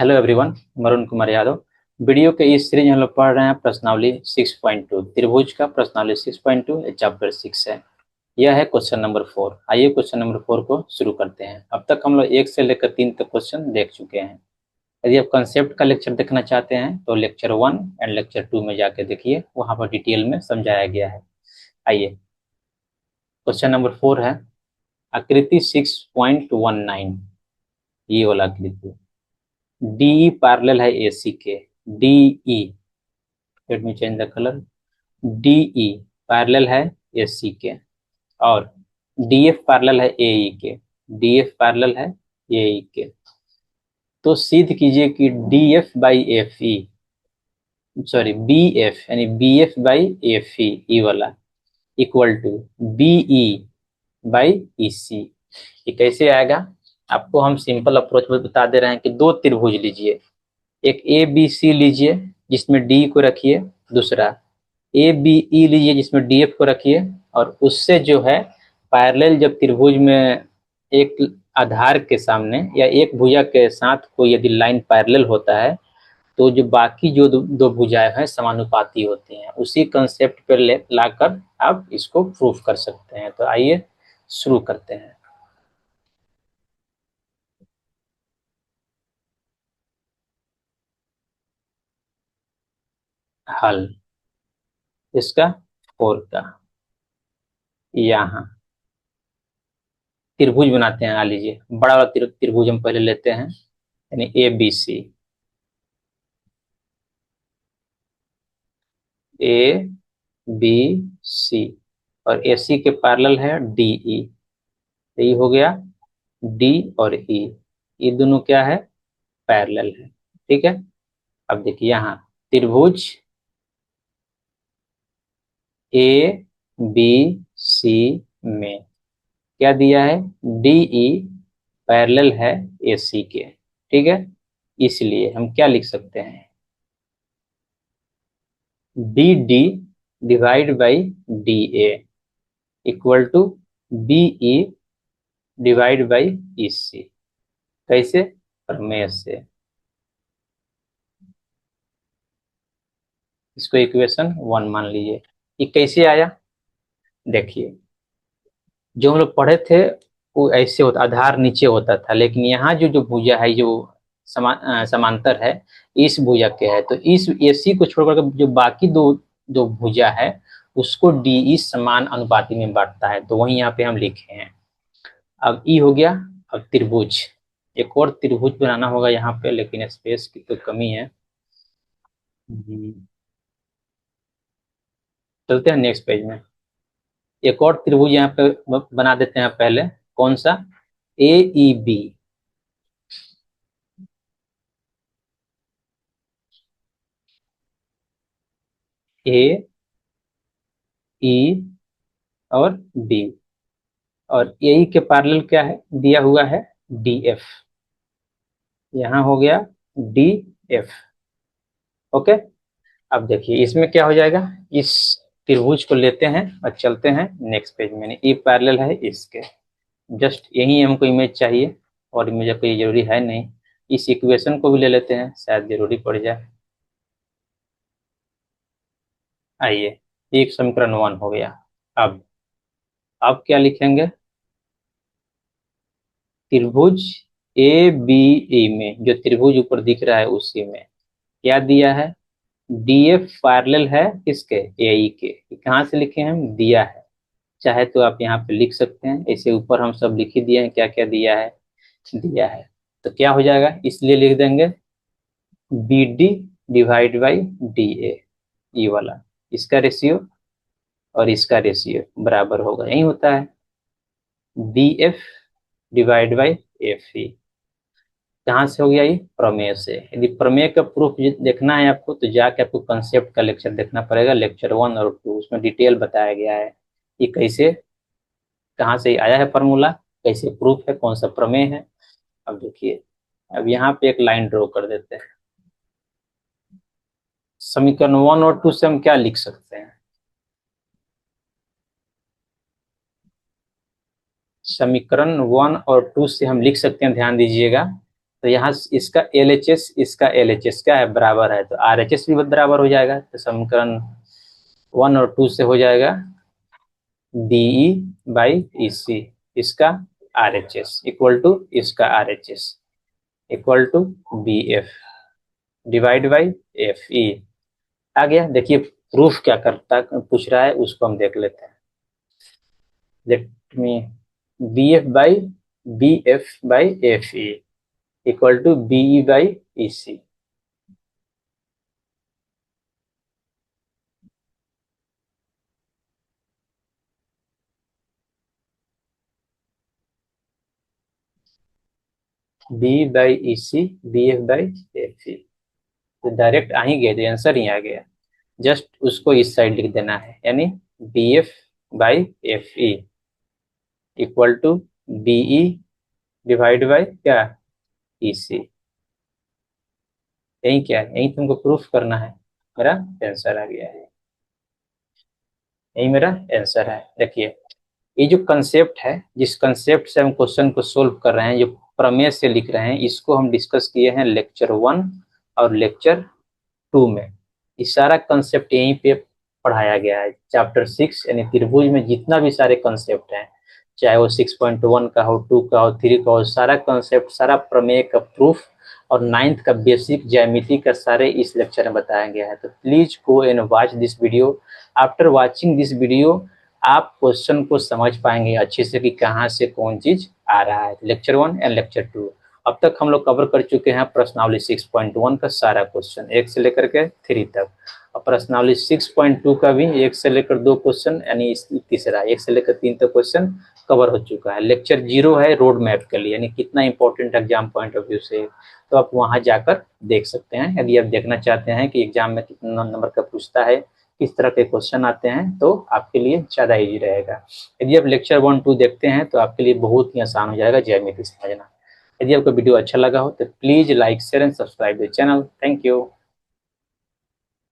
Hello everyone, Varun Kumar Yadav. Video के इस series में हम लोग पढ़ रहे हैं प्रश्नावली 6.2 त्रिभुज का। प्रश्नावली 6.2 चैप्टर 6 है। यह है क्वेश्चन नंबर 4। आइए क्वेश्चन नंबर 4 को शुरू करते हैं। अब तक हम लोग 1 से लेकर 3 तक क्वेश्चन देख चुके हैं। यदि आप कंसेप्ट का लेक्चर देखना चाहते हैं तो लेक्चर 1 एंड लेक्चर 2 में जाके देखिए, वहां पर डिटेल में समझाया गया है। आइए, क्वेश्चन नंबर 4 है आकृति 6.19। ये वाला आकृति डीई पैरेलल है एसी के। DE, let me change the colour. DE parallel है एसी के और डीएफ पैरेलल है एई के। डीएफ पैरेलल है एई के। तो सिद्ध कीजिए कि DF by F E, sorry B F यानी B F by F E वाला equal to BE by E C. ये कैसे आएगा? आपको हम सिंपल अप्रोच में बता दे रहे हैं कि दो त्रिभुज लीजिए, एक ए बी सी लीजिए जिसमें डी को रखिए, दूसरा ए बी ई लीजिए जिसमें डी एफ को रखिए, और उससे जो है पैरेलल जब त्रिभुज में एक आधार के सामने या एक भुजा के साथ कोई यदि लाइन पैरेलल होता है तो जो बाकी जो दो भुजाएं हैं समानुपाती होती हैं। उसी कंसेप्ट पर लाकर आप इसको प्रूफ कर सकते हैं। तो आइए शुरू करते हैं। हल इसका 4 का, यहाँ त्रिभुज बनाते हैं। आ लीजिए, बड़ा वाला त्रिभुज हम पहले लेते हैं, यानी A B C. A B C और ए सी के पैरेलल है डी ई। ये हो गया डी और ई, ये दोनों क्या है? पैरेलल है। ठीक है। अब देखिए यहाँ त्रिभुज ए बी सी में क्या दिया है? डी ई पैरेलल है ए सी के। ठीक है, इसलिए हम क्या लिख सकते हैं? D D divide by D A equal to B E divide by E C. कैसे? प्रमेय से। इसको इक्वेशन 1 मान लीजिए। ये कैसे आया? देखिए, जो हम लोग पढ़े थे वो ऐसे होता, आधार नीचे होता था, लेकिन यहाँ जो जो भुजा है जो समांतर है इस भुजा के है, तो इस एसी को छोड़कर जो बाकी दो जो भुजा है उसको डी ई समान अनुपाति में बांटता है। तो वही यहाँ पे हम लिखे हैं। अब ई हो गया। अब त्रिभुज, एक और त्रिभुज बनाना होगा यहाँ पे, लेकिन स्पेस की तो कमी है। चलते हैं नेक्स्ट पेज में। एक और त्रिभुज यहाँ पे बना देते हैं पहले। कौन सा? ए ई बी। ए ई और बी, और ए के पैरेलल क्या है दिया हुआ है? D F. यहाँ हो गया डी एफ। ओके। अब देखिए इसमें क्या हो जाएगा। इस त्रिभुज को लेते हैं और चलते हैं नेक्स्ट पेज में। ई पैरेलल है इसके, जस्ट यही हमको इमेज चाहिए और इमेज कोई जरूरी है नहीं। इस इक्वेशन को भी ले लेते हैं, शायद जरूरी पड़ जाए। आइए, एक समीकरण 1 हो गया। अब क्या लिखेंगे? त्रिभुज ए बी ई में जो त्रिभुज ऊपर दिख रहा है उसी में क्या दिया है? डी एफ पैरेलल है किसके? ए ई के। कहाँ से लिखे हैं हम? दिया है। चाहे तो आप यहाँ पे लिख सकते हैं, ऐसे ऊपर हम सब लिख ही दिए हैं क्या क्या दिया है। दिया है तो क्या हो जाएगा, इसलिए लिख देंगे B D divide by D A. ये वाला, इसका रेशियो और इसका रेशियो बराबर होगा, यही होता है B F divide by F E. कहाँ से हो गया? ये प्रमेय से। यदि प्रमेय का प्रूफ देखना है आपको तो जाके आपको कंसेप्ट का लेक्चर देखना पड़ेगा, लेक्चर 1 और 2। उसमें डिटेल बताया गया है कि कैसे, कहाँ से आया है फार्मूला, कैसे प्रूफ है, कौन सा प्रमेय है। अब देखिए, अब यहाँ पे एक लाइन ड्रॉ कर देते हैं। समीकरण 1 और 2 से हम क्या लिख सकते हैं? समीकरण 1 और 2 से हम लिख सकते हैं, ध्यान दीजिएगा, तो यहाँ इसका LHS इसका LHS क्या है, बराबर है, तो RHS भी बराबर हो जाएगा। तो समीकरण 1 और 2 से हो जाएगा DE/EC, इसका RHS इक्वल टू इसका RHS equal to BF divide by FE। आ गया। देखिए प्रूफ क्या करता पूछ रहा है, उसको हम देख लेते हैं। Let me BF/FE equal to BE/EC। BE/EC BF/FE, तो डायरेक्ट आ ही गए, तो आंसर ही आ गया। जस्ट उसको इस साइड लिख देना है, यानी BF/FE equal to BE divide by क्या, EC। यही क्या है, यही तुमको प्रूफ करना है। मेरा आंसर आ गया है, यही मेरा आंसर है। देखिए ये जो कंसेप्ट है, जिस कंसेप्ट से हम क्वेश्चन को सोल्व कर रहे हैं, जो प्रमेय से लिख रहे हैं, इसको हम डिस्कस किए हैं लेक्चर 1 और लेक्चर 2 में। ये सारा कंसेप्ट यहीं पे पढ़ाया गया है। चैप्टर 6 यानी त्रिभुज में जितना भी सारे कंसेप्ट हैं, चाहे वो 6.1 का हो, 2 का हो, 3 का हो, सारा कंसेप्ट, सारा प्रमेय का प्रूफ और 9th का बेसिक ज्यामिति का सारे इस लेक्चर में बताया गया है। तो please go and watch this video. After watching this video आप क्वेश्चन को समझ पाएंगे अच्छे से कि कहाँ से कौन चीज आ रहा है। लेक्चर 1 एंड लेक्चर 2 अब तक हम लोग कवर कर चुके हैं प्रश्नावली 6.1 का सारा क्वेश्चन, 1 से लेकर के 3 तक। और प्रश्नावली 6.2 का भी 1 से लेकर 2 क्वेश्चन, यानी तीसरा 1 से लेकर 3 तक क्वेश्चन कवर हो चुका है। लेक्चर 0 है रोड मैप के लिए, यानी कितना important exam point of view से, तो आप वहां जाकर देख सकते हैं। यदि आप देखना चाहते हैं कि एग्जाम में कितना नंबर का पूछता है, किस तरह के क्वेश्चन आते हैं, तो आपके लिए ज़्यादा इजी रहेगा। यदि आप लेक्चर 1-2 देखते हैं तो आपके लिए बहुत ही आसान हो जाएगा ज्यामिति समझना। यदि आपको वीडियो अच्छा लगा हो तो please like share and subscribe the channel. Thank you.